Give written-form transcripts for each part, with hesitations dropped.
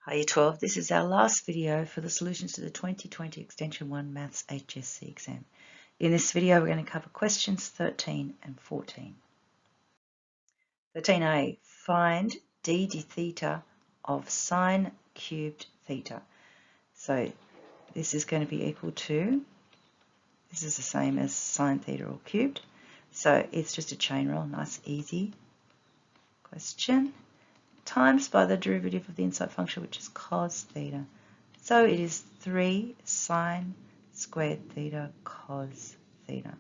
Hi Year 12, this is our last video for the solutions to the 2020 Extension 1 Maths HSC exam. In this video we're going to cover questions 13 and 14. 13a, find d theta of sine cubed theta. So this is going to be equal to, this is the same as sine theta all cubed. So it's just a chain rule, nice easy question. Times by the derivative of the inside function, which is cos theta. So it is 3 sine squared theta cos theta.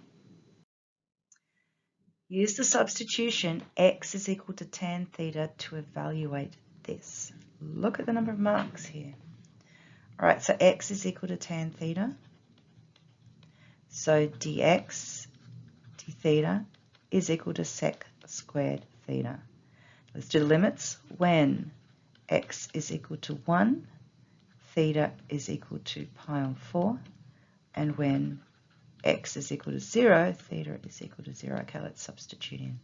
Use the substitution x is equal to tan theta to evaluate this. Look at the number of marks here. All right, so x is equal to tan theta. So dx d theta is equal to sec squared theta. Let's do the limits. When x is equal to 1, theta is equal to pi on 4, and when x is equal to 0, theta is equal to 0. Okay, let's substitute in.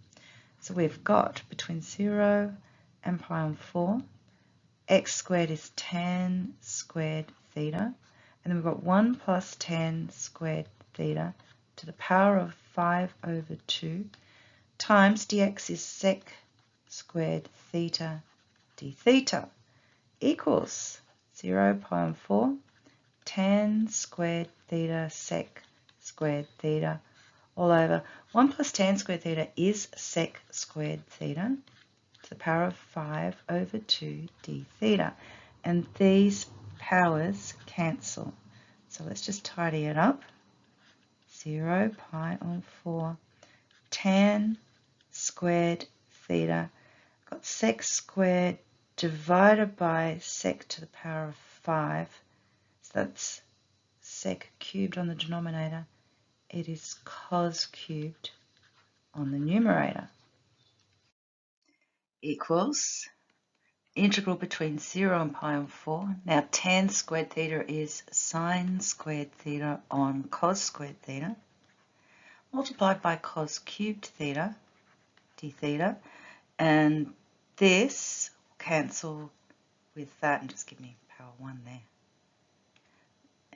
So we've got between 0 and pi on 4, x squared is tan squared theta, and then we've got 1 plus tan squared theta to the power of 5 over 2 times dx is sec squared theta d theta equals 0 pi on 4 tan squared theta sec squared theta all over 1 plus tan squared theta is sec squared theta to the power of 5 over 2 d theta, and these powers cancel. So let's just tidy it up. 0 pi on 4 tan squared theta, got sec squared divided by sec to the power of 5, so that's sec cubed on the denominator. It is cos cubed on the numerator. Equals integral between 0 and pi on 4. Now tan squared theta is sine squared theta on cos squared theta, multiplied by cos cubed theta d theta, and this cancel with that and just give me power 1 there,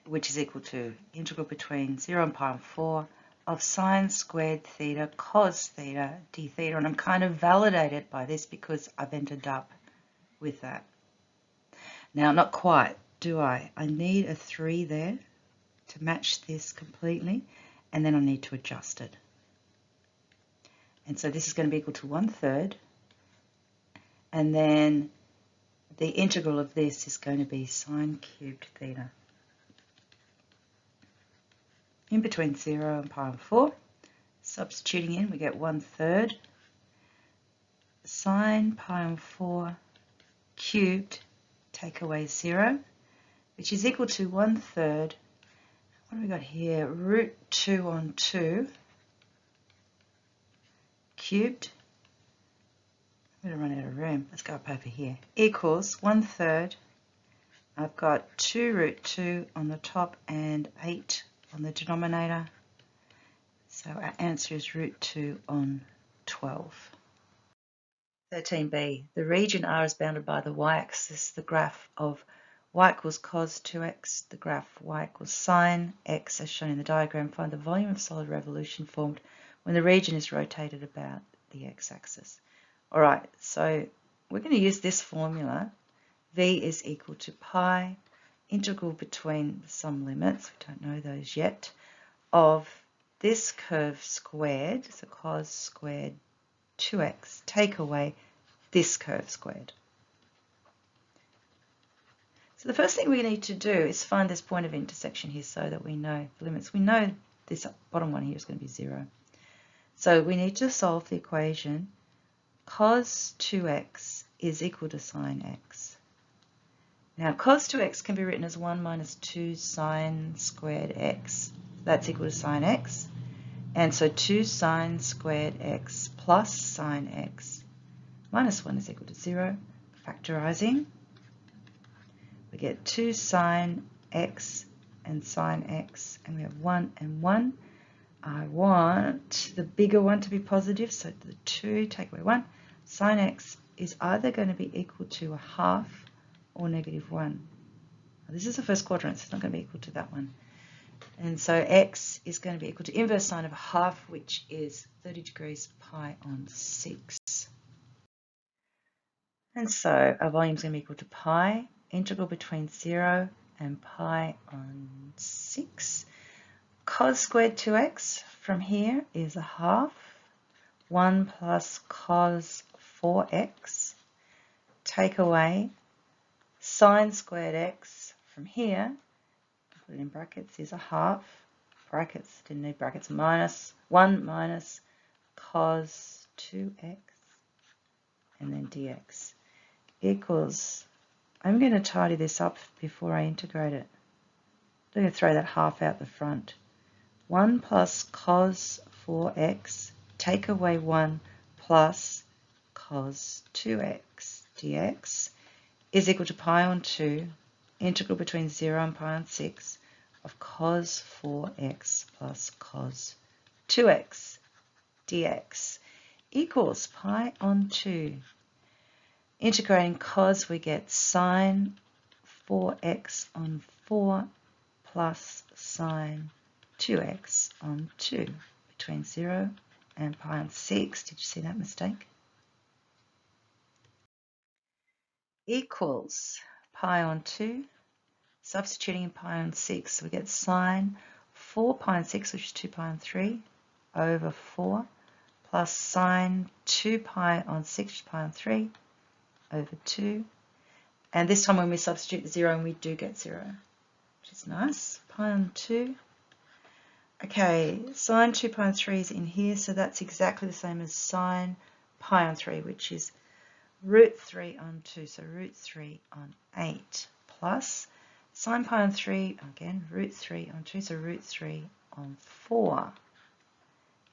which is equal to integral between 0 and pi on 4 of sine squared theta cos theta d theta, and I'm kind of validated by this because I've ended up with that. Now, not quite, do I? I need a 3 there to match this completely, and then I need to adjust it. And so this is going to be equal to 1/3, and then the integral of this is going to be sine cubed theta. In between 0 and pi on 4, substituting in, we get 1/3 sine pi on 4 cubed, take away 0, which is equal to 1/3, what have we got here, root 2 on 2 cubed. I'm going to run out of room. Let's go up over here. Equals 1/3. I've got 2 root 2 on the top and 8 on the denominator. So our answer is root 2 on 12. 13b. The region R is bounded by the y-axis, the graph of y equals cos 2x, the graph y equals sine x as shown in the diagram. Find the volume of solid revolution formed when the region is rotated about the x-axis. All right, so we're going to use this formula. V is equal to pi, integral between some limits, we don't know those yet, of this curve squared, so cos squared 2x, take away this curve squared. So the first thing we need to do is find this point of intersection here so that we know the limits. We know this bottom one here is going to be 0. So we need to solve the equation cos 2x is equal to sine x. Now cos 2x can be written as 1 minus 2 sine squared x. That's equal to sine x. And so 2 sine squared x plus sine x minus 1 is equal to 0. Factorizing, we get 2 sine x and sine x, and we have 1 and 1. I want the bigger one to be positive, so the 2 take away 1. Sine x is either going to be equal to 1/2 or negative 1. This is the first quadrant, so it's not going to be equal to that one. And so x is going to be equal to inverse sine of a half, which is 30 degrees pi on 6. And so our volume is going to be equal to pi, integral between 0 and pi on 6. Cos squared 2x from here is a half. 1 plus cos 4x. Take away sine squared x from here, put it in brackets, is a half. Brackets, didn't need brackets, minus 1 minus cos 2x, and then dx equals, I'm going to tidy this up before I integrate it. I'm going to throw that half out the front. 1 plus cos 4x, take away 1 plus cos 2x dx is equal to pi on 2, integral between 0 and pi on 6 of cos 4x plus cos 2x dx equals pi on 2. Integrating cos, we get sine 4x on 4 plus sine 2x on 2 between 0 and pi on 6. Did you see that mistake? Equals pi on 2. Substituting in pi on 6, we get sine 4 pi on 6, which is 2 pi on 3, over 4, plus sine 2 pi on 6, which is pi on 3, over 2. And this time when we substitute the 0, and we do get 0, which is nice. Pi on 2. Okay, sine 2 pi on 3 is in here, so that's exactly the same as sine pi on 3, which is root 3 on 2, so root 3 on 8, plus sine pi on 3, again, root 3 on 2, so root 3 on 4,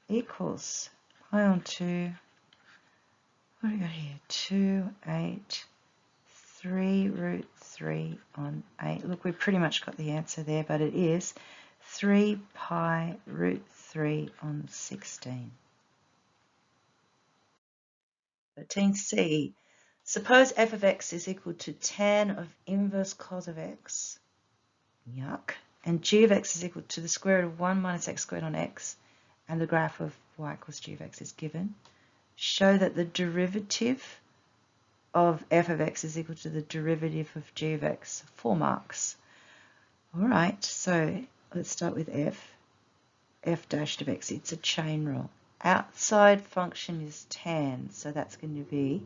equals pi on 2, what do we got here? 2, 8, 3 root 3 on 8. Look, we've pretty much got the answer there, but it is 3 pi root 3 on 16. 13c. Suppose f of x is equal to tan of inverse cos of x, yuck, and g of x is equal to the square root of 1 minus x squared on x, and the graph of y equals g of x is given. Show that the derivative of f of x is equal to the derivative of g of x. 4 marks. All right, so let's start with f dash of x. It's a chain rule. Outside function is tan, so that's going to be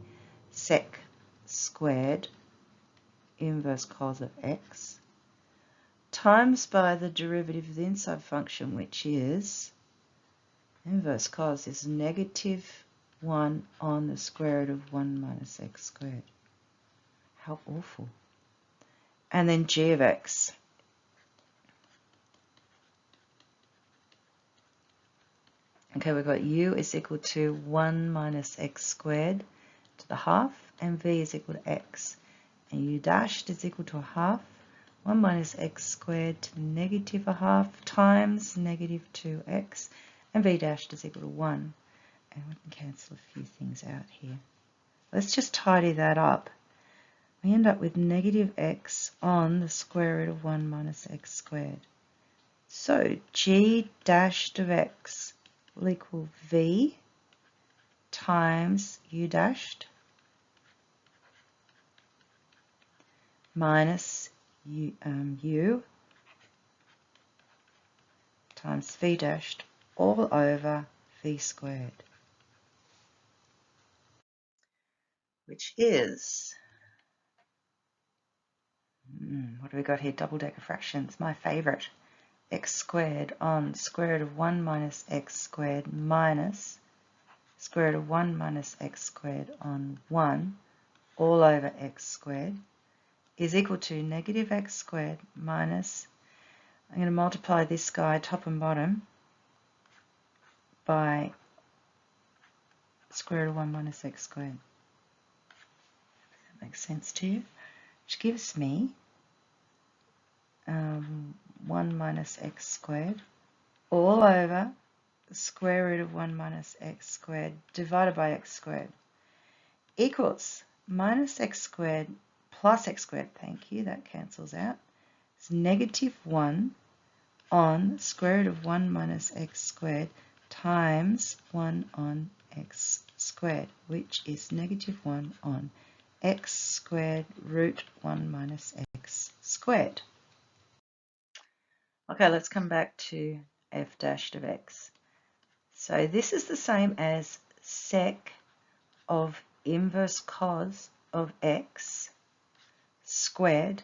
sec squared inverse cos of x times by the derivative of the inside function, which is inverse cos is negative 1 on the square root of 1 minus x squared. How awful. And then g of x. Okay, we've got u is equal to 1 minus x squared to the half, and v is equal to x. And u dashed is equal to a half, 1 minus x squared to the negative a half times negative 2x, and v dashed is equal to 1. And we can cancel a few things out here. Let's just tidy that up. We end up with negative x on the square root of 1 minus x squared. So g dashed of x will equal v times u dashed minus u times v dashed all over v squared, which is, what do we got here? Double-decker fractions, my favourite. X squared on square root of 1 minus x squared minus square root of 1 minus x squared on 1 all over x squared is equal to negative x squared minus, I'm going to multiply this guy top and bottom by square root of 1 minus x squared. That makes sense to you? Which gives me 1 minus x squared all over the square root of 1 minus x squared divided by x squared equals minus x squared plus x squared, thank you, that cancels out. It's negative 1 on square root of 1 minus x squared times 1 on x squared, which is negative 1 on x squared root 1 minus x squared. Okay, let's come back to f dashed of x. So this is the same as sec of inverse cos of x squared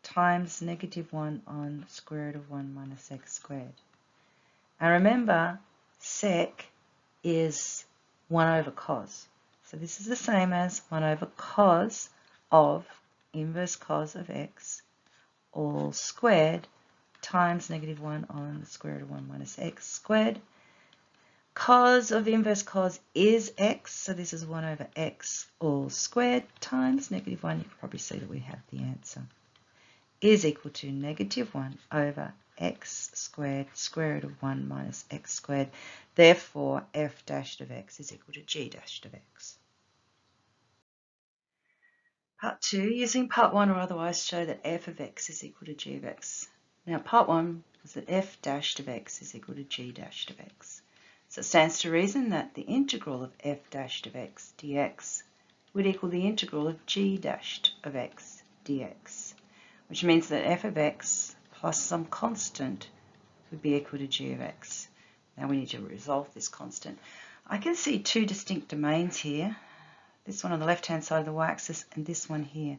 times negative 1 on square root of 1 minus x squared. And remember, sec is 1 over cos. So this is the same as 1 over cos of inverse cos of x all squared times negative 1 on the square root of 1 minus x squared. Cos of inverse cos is x, so this is 1 over x all squared times negative 1. You can probably see that we have the answer. Is equal to negative 1 over x squared square root of 1 minus x squared. Therefore, f dashed of x is equal to g dashed of x. Part 2, using part 1 or otherwise show that f of x is equal to g of x. Now, part 1 was that f dashed of x is equal to g dashed of x. So it stands to reason that the integral of f dashed of x dx would equal the integral of g dashed of x dx, which means that f of x plus some constant would be equal to g of x. Now we need to resolve this constant. I can see two distinct domains here, this one on the left-hand side of the y-axis and this one here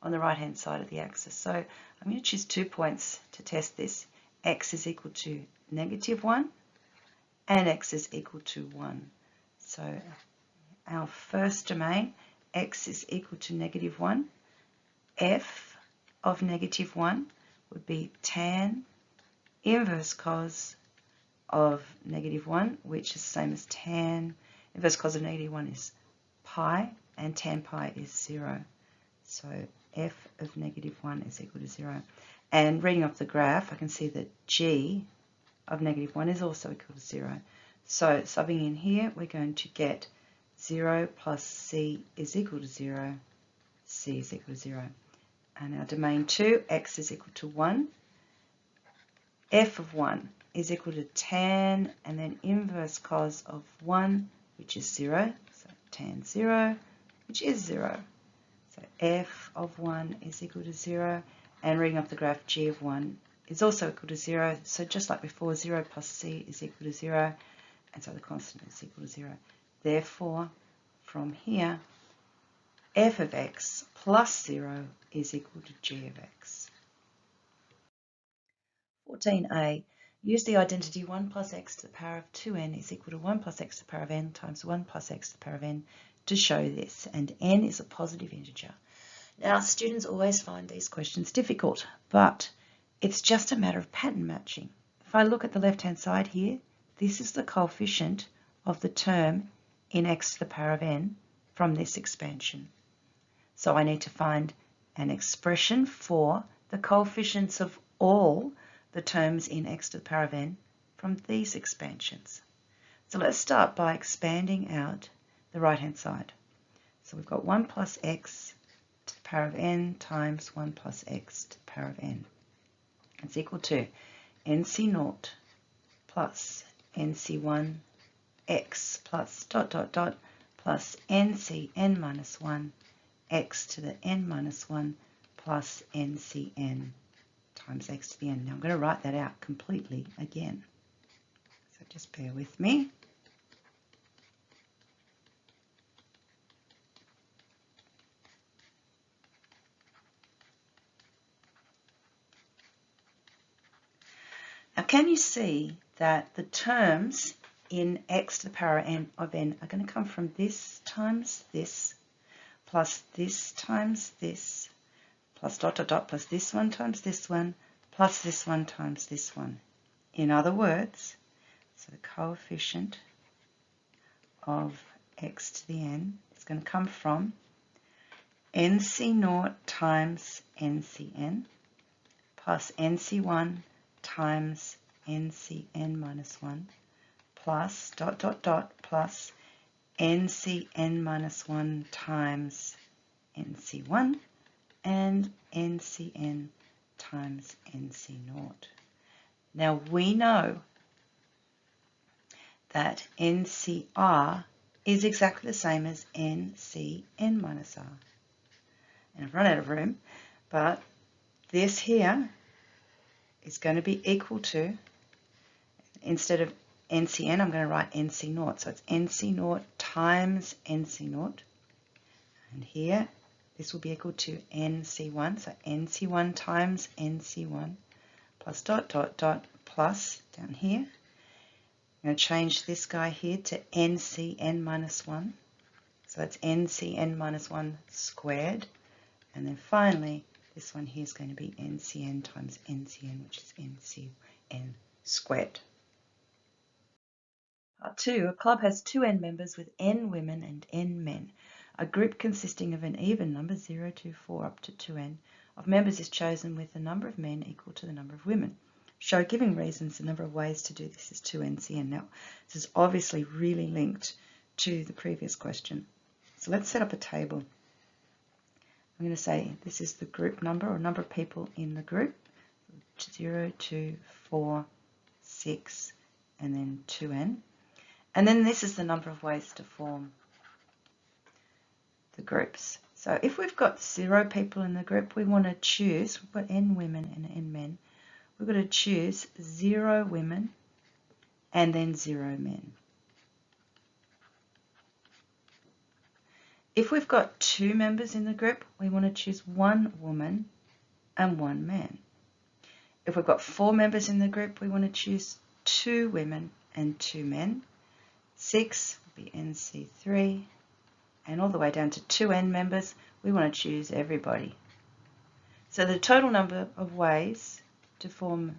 on the right-hand side of the axis. So I'm going to choose 2 points to test this. X is equal to negative 1 and x is equal to 1. So our first domain, x is equal to negative 1. F of negative 1 would be tan inverse cos of negative 1, which is the same as tan inverse cos of negative 1 is pi, and tan pi is 0. So f of negative 1 is equal to 0. And reading off the graph, I can see that g of negative 1 is also equal to 0. So subbing in here, we're going to get 0 plus c is equal to 0, c is equal to 0. And our domain 2, x is equal to 1. F of 1 is equal to tan and then inverse cos of 1, which is 0. So tan 0, which is 0. So f of 1 is equal to 0. And reading off the graph, g of 1 is also equal to 0. So just like before, 0 plus c is equal to 0. And so the constant is equal to 0. Therefore, from here, f of x plus 0 is equal to g of x. 14a, use the identity 1 plus x to the power of 2n is equal to 1 plus x to the power of n times 1 plus x to the power of n to show this. And n is a positive integer. Now, students always find these questions difficult, but it's just a matter of pattern matching. If I look at the left-hand side here, this is the coefficient of the term in x to the power of n from this expansion. So I need to find an expression for the coefficients of all the terms in x to the power of n from these expansions. So let's start by expanding out the right-hand side. So we've got 1 plus x to the power of n times 1 plus x to the power of n. It's equal to nc0 plus nc1 x plus dot dot dot plus ncn minus 1 x to the n minus 1 plus ncn times x to the n. Now I'm going to write that out completely again. So just bear with me. Now can you see that the terms in x to the power of n are going to come from this times this, plus this times this, plus dot dot dot, plus this one times this one, plus this one times this one. In other words, so the coefficient of x to the n is going to come from nc0 times ncn plus nc1 times ncn minus 1 plus dot dot dot plus ncn minus 1 times nc1 and NCN times NC0. Now we know that NCR is exactly the same as NCN minus R. And I've run out of room, but this here is going to be equal to, instead of NCN, I'm going to write NC0. So it's NC0 times NC0. And here, this will be equal to NC1. So NC1 times NC1 plus dot, dot, dot, plus down here. I'm going to change this guy here to NCN minus 1. So that's NCN minus 1 squared. And then finally, this one here is going to be NCN times NCN, which is NCN squared. Part 2. A club has 2 N members with N women and N men. A group consisting of an even number, 0 to 4 up to 2N, of members is chosen with the number of men equal to the number of women. Show, giving reasons, the number of ways to do this is 2NCN. Now, this is obviously really linked to the previous question. So let's set up a table. I'm going to say this is the group number, or number of people in the group, 0, 2, 4, 6, and then 2N. And then this is the number of ways to form the groups. So if we've got 0 people in the group, we want to choose, we've got N women and N men, we've got to choose 0 women and then 0 men. If we've got 2 members in the group, we want to choose 1 woman and 1 man. If we've got 4 members in the group, we want to choose 2 women and 2 men. 6 will be NC3. And all the way down to 2N members, we want to choose everybody. So the total number of ways to form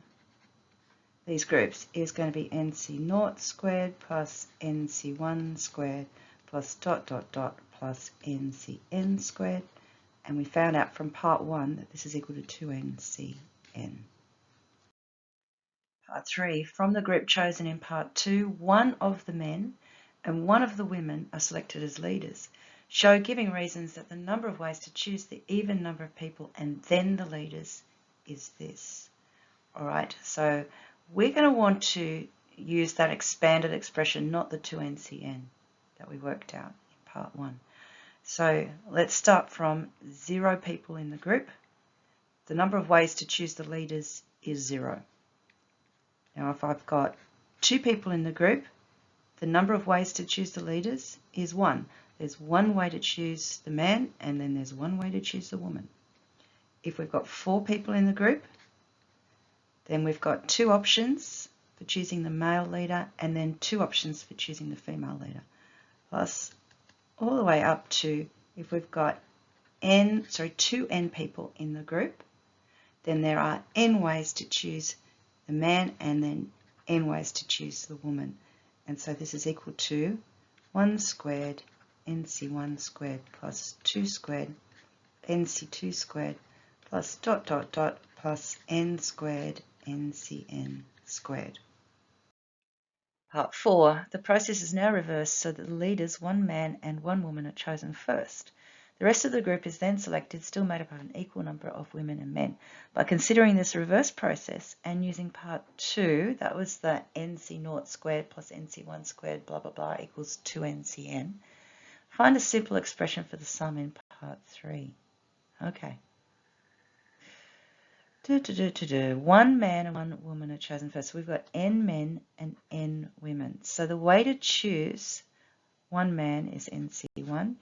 these groups is going to be NC0 squared plus NC1 squared plus dot, dot, dot plus NCN squared. And we found out from part 1 that this is equal to 2NCN. Part 3. From the group chosen in part 2, 1 of the men and 1 of the women are selected as leaders. Show, giving reasons, that the number of ways to choose the even number of people and then the leaders is this. All right, so we're going to want to use that expanded expression, not the 2NCN that we worked out in part 1. So let's start from 0 people in the group. The number of ways to choose the leaders is 0. Now if I've got 2 people in the group, the number of ways to choose the leaders is 1. There's 1 way to choose the man, and then there's 1 way to choose the woman. If we've got 4 people in the group, then we've got 2 options for choosing the male leader, and then 2 options for choosing the female leader. Plus, all the way up to, if we've got 2 N people in the group, then there are N ways to choose the man, and then N ways to choose the woman. And so this is equal to 1 squared NC1 squared plus 2 squared NC2 squared plus dot, dot, dot plus N squared NCN squared. Part 4. The process is now reversed so that the leaders, 1 man and 1 woman, are chosen first. The rest of the group is then selected, still made up of an equal number of women and men. By considering this reverse process and using part 2, that was the NC0 squared plus NC1 squared blah blah blah equals 2NCN, find a simple expression for the sum in part 3. Okay. 1 man and 1 woman are chosen first. So we've got N men and N women. So the way to choose 1 man is NC1.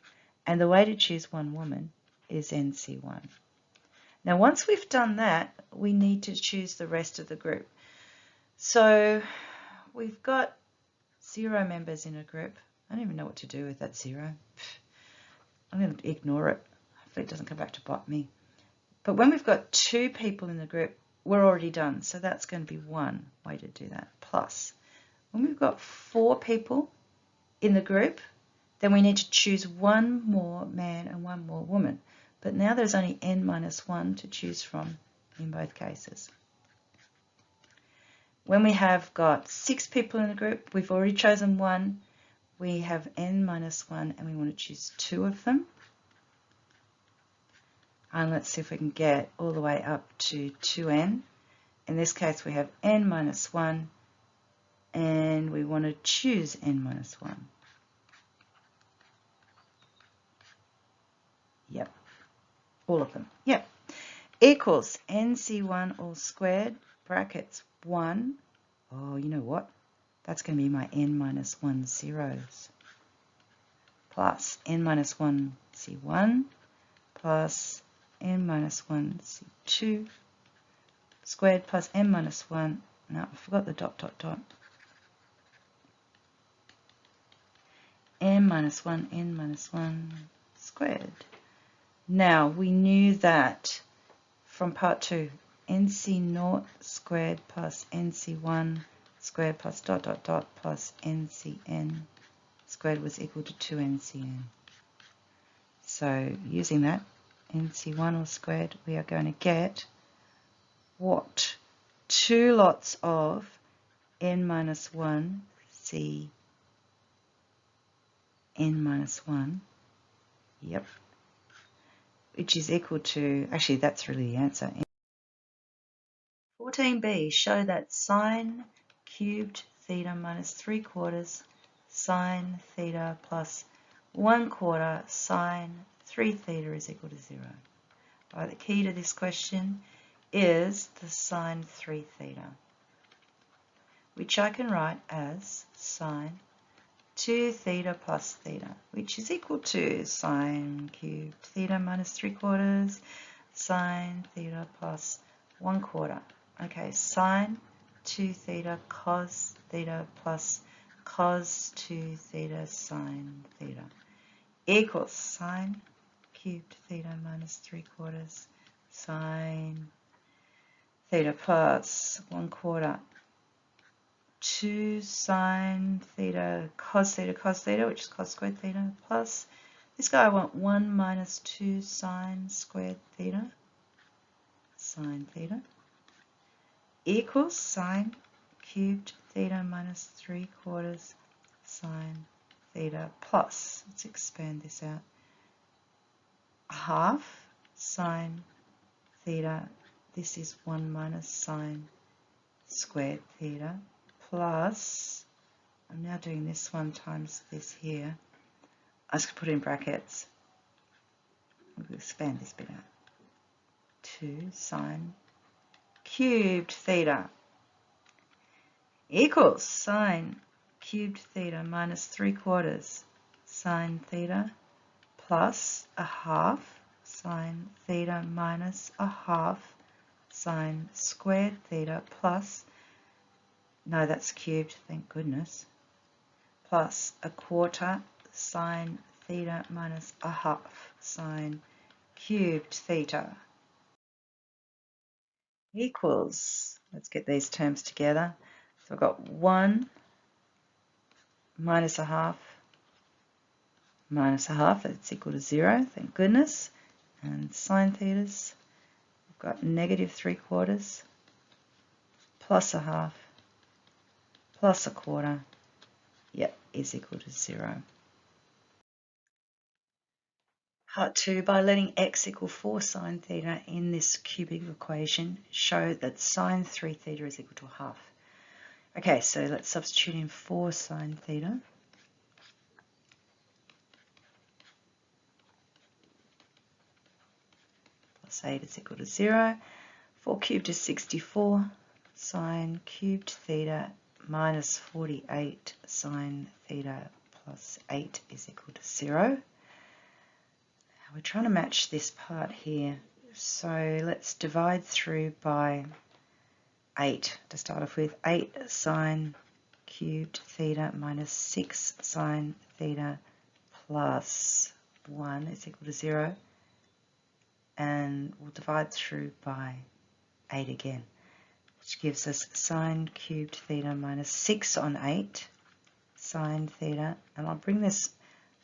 And the way to choose 1 woman is NC1. Now once we've done that, we need to choose the rest of the group. So we've got 0 members in a group. I don't even know what to do with that 0. I'm going to ignore it. Hopefully it doesn't come back to bite me. But when we've got 2 people in the group, we're already done. So that's going to be 1 way to do that. Plus, when we've got 4 people in the group, then we need to choose 1 more man and 1 more woman. But now there's only N minus 1 to choose from in both cases. When we have got 6 people in the group, we've already chosen 1. We have N minus 1 and we want to choose 2 of them. And let's see if we can get all the way up to 2n. In this case, we have n minus 1, and we want to choose n minus 1. Yep, all of them. Yep. Equals nc1 all squared, brackets 1. Oh, you know what? That's going to be my n minus 1 zeros. Plus n minus 1 c1 plus n minus 1 c2 squared plus n minus 1. No, I forgot the dot, dot, dot. N minus 1 squared. Now, we knew that from part 2, nc0 squared plus nc1 squared plus dot, dot, dot plus ncn squared was equal to 2ncn. So, using that, nc1 all squared, we are going to get what? 2 lots of n minus 1 c n minus 1, yep, which is equal to, actually that's really the answer. 14b, show that sine cubed theta minus 3/4 sine theta plus 1/4 sine 3 theta is equal to 0. Right, the key to this question is the sine 3 theta, which I can write as sine 2 theta plus theta, which is equal to sine cubed theta minus 3/4 sine theta plus 1/4. Okay, sine 2 theta cos theta plus cos 2 theta sine theta equals sine cubed theta minus 3/4 sine theta plus 1/4 2 sine theta, cos theta, which is cos squared theta, plus this guy I want 1 minus 2 sine squared theta, sine theta, equals sine cubed theta minus 3/4 sine theta plus, let's expand this out, half sine theta, this is 1 minus sine squared theta, plus, I'm now doing this one times this here. I just put it in brackets. We'll expand this bit out. 2 sine cubed theta equals sine cubed theta minus 3/4 sine theta plus a half sine theta minus a half sine squared theta plus, no, that's cubed, thank goodness, plus a quarter sine theta minus a half sine cubed theta equals, let's get these terms together. So I've got 1 minus a half, that's equal to 0, thank goodness. And sine thetas, we've got negative 3/4 plus a half plus a quarter, yep, is equal to 0. Part 2, by letting x equal 4 sine theta in this cubic equation, show that sine 3 theta is equal to a half. Okay, so let's substitute in 4 sine theta. Plus 8 is equal to 0. 4 cubed is 64. Sine cubed theta minus 48 sine theta plus 8 is equal to 0. We're trying to match this part here. So let's divide through by 8 to start off with. 8 sine cubed theta minus 6 sine theta plus 1 is equal to 0. And we'll divide through by 8 again, which gives us sine cubed theta minus 6 on 8 sine theta. And I'll bring this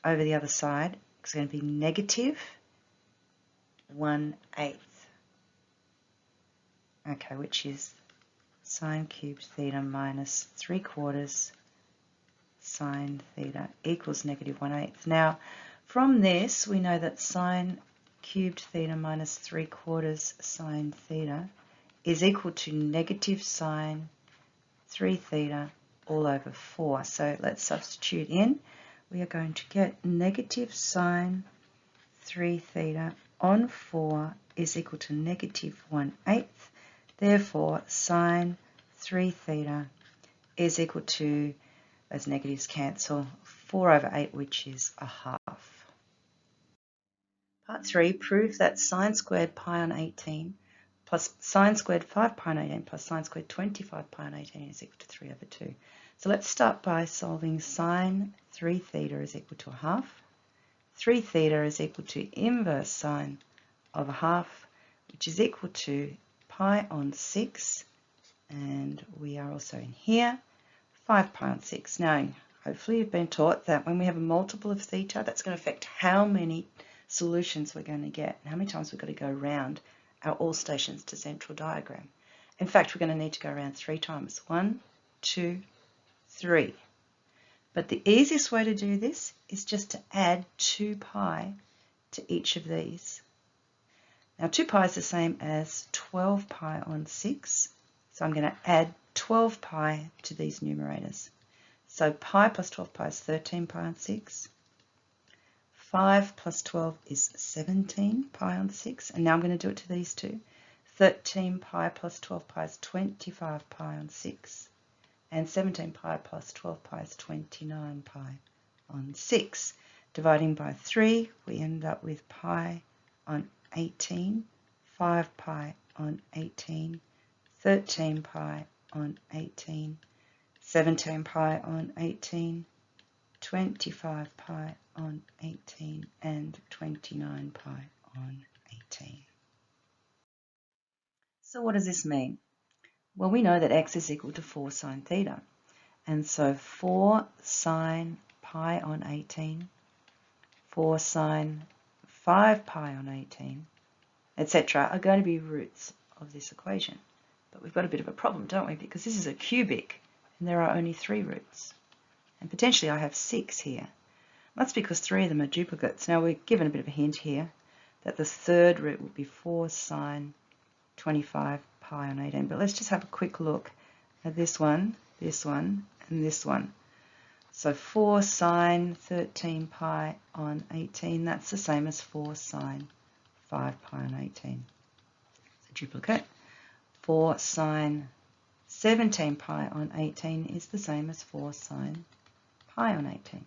over the other side. It's going to be negative 1/8. Okay, which is sine cubed theta minus 3/4 sine theta equals negative 1/8. Now, from this, we know that sine cubed theta minus 3/4 sine theta is equal to negative sine 3 theta all over 4. So let's substitute in. We are going to get negative sine 3 theta on 4 is equal to negative 1/8. Therefore, sine 3 theta is equal to, those negatives cancel, 4 over 8, which is a half. Part 3, prove that sine squared pi on 18 plus sine squared 5 pi on 18 plus sine squared 25 pi on 18 is equal to 3 over 2. So let's start by solving sine 3 theta is equal to a half. 3 theta is equal to inverse sine of a half, which is equal to pi on 6, and we are also in here, 5 pi on 6. Now, hopefully you've been taught that when we have a multiple of theta, that's going to affect how many solutions we're going to get, and how many times we've got to go around our all stations to central diagram. In fact, we're going to need to go around 3 times. 1, 2, 3. But the easiest way to do this is just to add 2 pi to each of these. Now 2 pi is the same as 12 pi on 6, so I'm going to add 12 pi to these numerators. So pi plus 12 pi is 13 pi on 6. 5 plus 12 is 17 pi on 6, and now I'm going to do it to these two. 13 pi plus 12 pi is 25 pi on 6, and 17 pi plus 12 pi is 29 pi on 6. Dividing by 3, we end up with pi on 18, 5 pi on 18, 13 pi on 18, 17 pi on 18, 25 pi on 18, and 29 pi on 18. So what does this mean? Well, we know that x is equal to 4 sine theta. And so 4 sine pi on 18, 4 sine 5 pi on 18, etc. are going to be roots of this equation. But we've got a bit of a problem, don't we? Because this is a cubic and there are only 3 roots. And potentially I have 6 here. That's because 3 of them are duplicates. Now we're given a bit of a hint here that the third root will be 4 sine 25 pi on 18. But let's just have a quick look at this one, and this one. So 4 sine 13 pi on 18, that's the same as 4 sine 5 pi on 18. It's a duplicate. 4 sine 17 pi on 18 is the same as 4 sine pi on 18.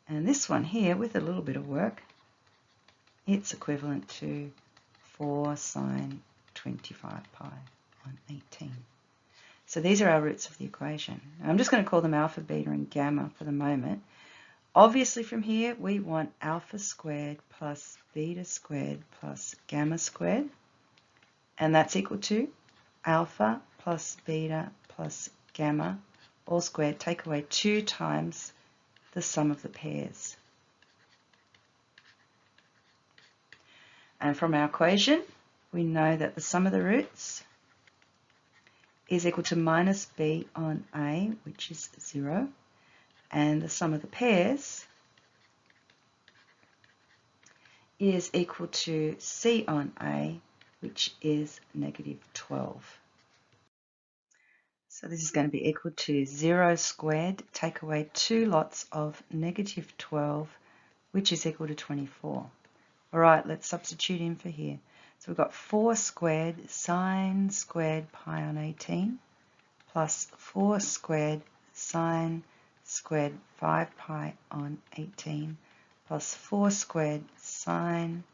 And this one here, with a little bit of work, it's equivalent to 4 sine 25 pi on 18. So these are our roots of the equation. Now I'm just going to call them alpha, beta, and gamma for the moment. Obviously from here we want alpha squared plus beta squared plus gamma squared, and that's equal to alpha plus beta plus gamma all squared. Take away 2 times the sum of the pairs. And from our equation, we know that the sum of the roots is equal to minus b on a, which is 0, and the sum of the pairs is equal to c on a, which is negative 12. So this is going to be equal to 0 squared, take away 2 lots of negative 12, which is equal to 24. All right, let's substitute in for here. So we've got 4 squared sine squared pi on 18 plus 4 squared sine squared 5 pi on 18 plus 4 squared sine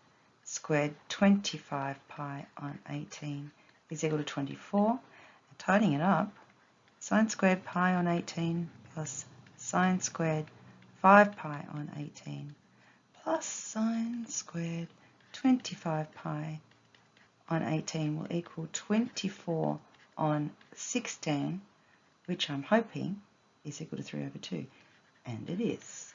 squared 25 pi on 18 is equal to 24. And tidying it up, sine squared pi on 18 plus sine squared 5 pi on 18 plus sine squared 25 pi on 18 will equal 24 on 16, which I'm hoping is equal to 3 over 2. And it is.